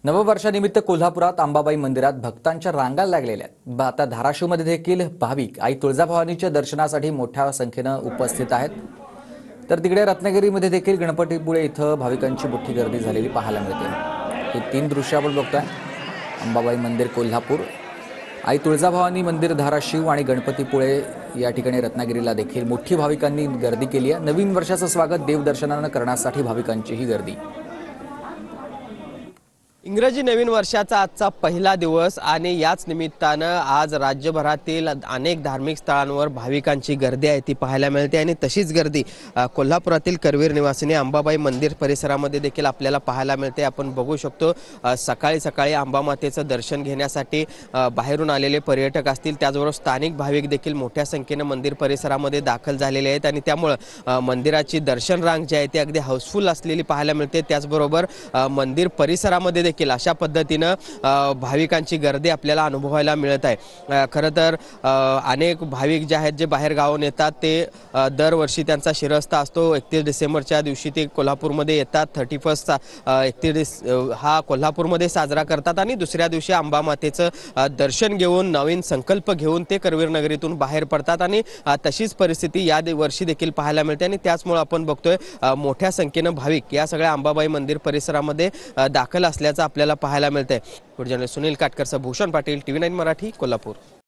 नववर्षानिमित्त कोल्हापुरात अंबाबाई मंदिरात भक्तांच्या रांगा लागलेल्या आहेत। आता धाराशिवमध्ये देखील भाविक आई तुळजाभवानीच्या दर्शनासाठी मोठ्या संख्येने उपस्थित आहेत। तर तिकडे रत्नागिरीमध्ये देखील गणपतीपुळे इथं भाविकांची मोठी गर्दी झालेली पाहायला मिळते। हे तीन दृश्य आपण बघतोय। अंबाबाई मंदिर कोल्हापूर, आई तुळजाभवानी मंदिर धाराशिव आणि गणपतीपुळे या ठिकाणी रत्नागिरीला देखील मोठी भाविकांनी गर्दी केली आहे। नवीन वर्षाचं स्वागत देवदर्शनानं करण्यासाठी भाविकांची ही गर्दी। इंग्रजी नवीन वर्षाचा आजचा पहिला दिवस आणि याच निमित्तानं आज राज्यभरातील अनेक धार्मिक स्थळांवर भाविकांची गर्दी आहे ती पाहायला मिळते आणि तशीच गर्दी कोल्हापुरातील करवीर निवासिनी अंबाबाई मंदिर परिसरामध्ये देखील आपल्याला पाहायला मिळते। आपण बघू शकतो सकाळी सकाळी अंबामातेचं दर्शन घेण्यासाठी बाहेरून आलेले पर्यटक असतील, त्याचबरोबर स्थानिक भाविक देखील मोठ्या संख्येने मंदिर परिसरामध्ये दाखल झालेले आहेत आणि त्यामुळे मंदिराची दर्शन रांग जी आहे ती अगदी हाऊसफुल असलेली पाहायला मिळते। त्याचबरोबर मंदिर परिसरामध्ये देखील अशा पद्धतीने भाविकांची गर्दी आपल्याला अनुभवायला मिळत आहे। खरं तर अनेक भाविक जे आहेत जे बाहेर गावाहून येतात ते दरवर्षी त्यांचा शिरस्ता असतो। 31 डिसेंबरच्या दिवशी ते कोल्हापूरमध्ये येतात। 31 हा कोल्हापूरमध्ये साजरा करतात आणि दुसऱ्या दिवशी अंबामातेचं दर्शन घेऊन नवीन संकल्प घेऊन ते करवीर नगरीतून बाहेर पडतात आणि तशीच परिस्थिती या वर्षी देखील पाहायला मिळते आणि त्याचमुळे आपण बघतोय मोठ्या संख्येने भाविक या सगळ्या अंबाबाई मंदिर परिसरामध्ये दाखल असल्याचं आपल्याला पाहायला मिळतंय। सुनील काटकरसह भूषण पाटील, TV9 मराठी, कोल्हापूर।